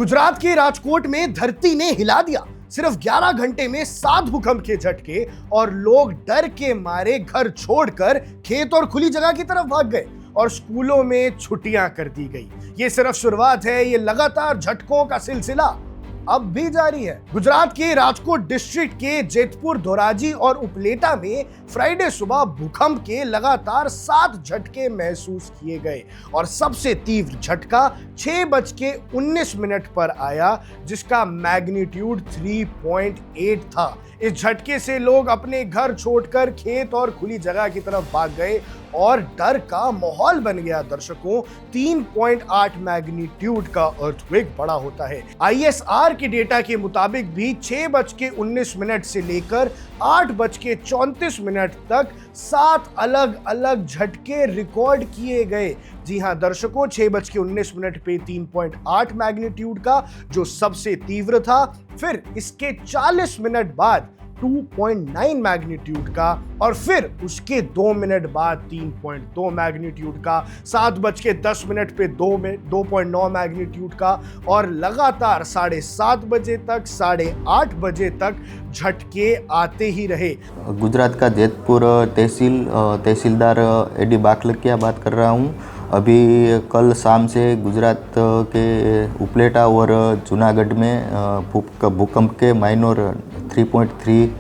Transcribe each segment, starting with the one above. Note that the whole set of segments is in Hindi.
गुजरात के राजकोट में धरती ने हिला दिया। सिर्फ 11 घंटे में 7 भूकंप के झटके और लोग डर के मारे घर छोड़कर खेत और खुली जगह की तरफ भाग गए और स्कूलों में छुट्टियां कर दी गई। ये सिर्फ शुरुआत है, ये लगातार झटकों का सिलसिला अब भी जारी है। गुजरात के राजकोट डिस्ट्रिक्ट के जेतपुर, धोराजी और उपलेटा में फ्राइडे सुबह भूकंप के लगातार 7 झटके महसूस किए गए और सबसे तीव्र झटका 6:19 पर आया, जिसका मैग्नीट्यूड 3.8 था। इस झटके से लोग अपने घर छोड़कर खेत और खुली जगह की तरफ भाग गए और डर का माहौल बन गया। दर्शकों, 3.8 मैग्नीट्यूड का अर्थक्वेक बड़ा होता है। ISR के डेटा के मुताबिक भी 6:19 से लेकर 8:34 तक 7 अलग अलग झटके रिकॉर्ड किए गए। जी हां दर्शकों, 6:19 पे 3.8 मैग्नीट्यूड का जो सबसे तीव्र था, फिर इसके 40 मिनट बाद 2.9 मैग्नीट्यूड का और फिर उसके 2 मिनट बाद 3.2 मैग्नीट्यूड का, 7:10 पे 2.9 मैग्नीट्यूड का और लगातार 7:30 बजे तक 8:30 बजे तक झटके आते ही रहे। गुजरात का जेतपुर तहसीलदार एडी बाखलकिया बात कर रहा हूँ। अभी कल शाम से गुजरात के उपलेटा और जूनागढ़ में भूकंप के माइनर 3.3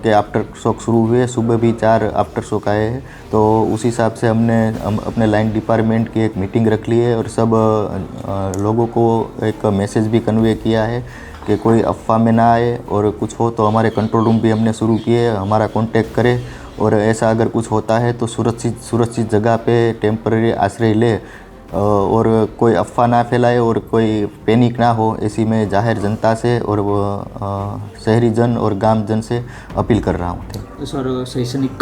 के आफ्टर शॉक शुरू हुए। सुबह भी 4 आफ्टर शॉक आए हैं। तो उस हिसाब से हमने अपने लाइन डिपार्टमेंट की एक मीटिंग रख ली है और सब लोगों को एक मैसेज भी कन्वे किया है कि कोई अफवाह में ना आए और कुछ हो तो हमारे कंट्रोल रूम भी हमने शुरू किए, हमारा कांटेक्ट करें और ऐसा अगर कुछ होता है तो सुरक्षित जगह पे टेम्पररी आश्रय ले और कोई अफवाह ना फैलाए और कोई पैनिक ना हो, ऐसी मैं जाहिर जनता से और शहरी जन और गांव जन से अपील कर रहा हूँ। तो सर, शैक्षणिक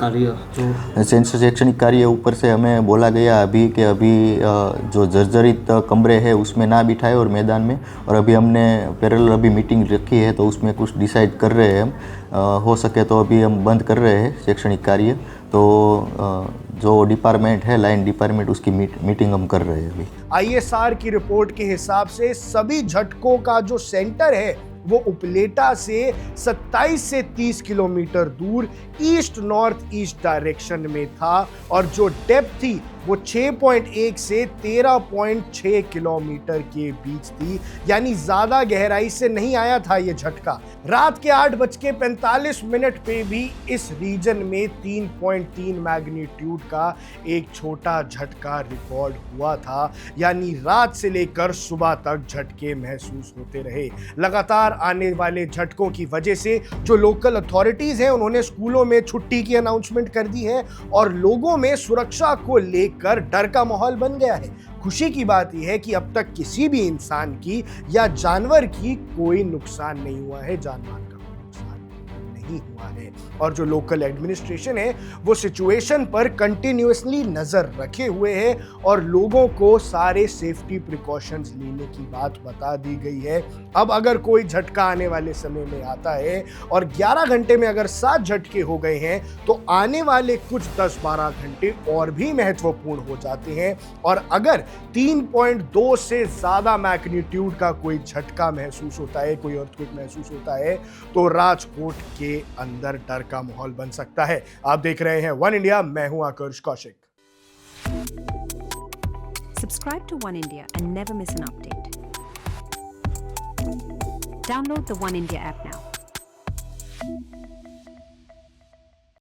कार्य ऊपर से हमें बोला गया अभी कि अभी जो जर्जरित कमरे हैं उसमें ना बिठाए और मैदान में, और अभी हमने पैरेलल अभी मीटिंग रखी है तो उसमें कुछ डिसाइड कर रहे हैं हम। हो सके तो अभी हम बंद कर रहे हैं शैक्षणिक कार्य, तो जो डिपार्टमेंट है लाइन डिपार्टमेंट उसकी मीटिंग हम कर रहे हैं अभी। ISR की रिपोर्ट के हिसाब से सभी झटकों का जो सेंटर है वो उपलेटा से 27 से 30 किलोमीटर दूर ईस्ट नॉर्थ ईस्ट डायरेक्शन में था और जो डेप्थ थी वो 6.1 से 13.6 किलोमीटर के बीच थी, यानी ज्यादा गहराई से नहीं आया था ये झटका। रात के 8:45 पे भी इस रीजन में 3.3 मैग्नीट्यूड का एक छोटा झटका रिकॉर्ड हुआ था, यानी रात से लेकर सुबह तक झटके महसूस होते रहे। लगातार आने वाले झटकों की वजह से जो लोकल अथॉरिटीज हैं उन्होंने स्कूलों में छुट्टी की अनाउंसमेंट कर दी है और लोगों में सुरक्षा को लेकर डर का माहौल बन गया है। खुशी की बात यह है कि अब तक किसी भी इंसान की या जानवर की कोई नुकसान नहीं हुआ है, जानमाल का कोई नुकसान नहीं हुआ है और जो लोकल एडमिनिस्ट्रेशन है वो सिचुएशन पर कंटिन्यूअसली नजर रखे हुए है और लोगों को सारे सेफ्टी प्रिकॉशंस लेने की बात बता दी गई है। अब अगर कोई झटका आने वाले समय में आता है और 11 घंटे में अगर 7 झटके हो गए हैं तो आने वाले कुछ 10-12 घंटे और भी महत्वपूर्ण हो जाते हैं और अगर 3.2 से ज्यादा मैग्नीट्यूड का कोई झटका महसूस होता है, कोई अर्थक्वेक महसूस होता है, तो राजकोट के अंदर डर का माहौल बन सकता है। आप देख रहे हैं वन इंडिया, मैं हूं आकर्ष Kaushik. Subscribe to One India and never miss an update. Download the One India app now.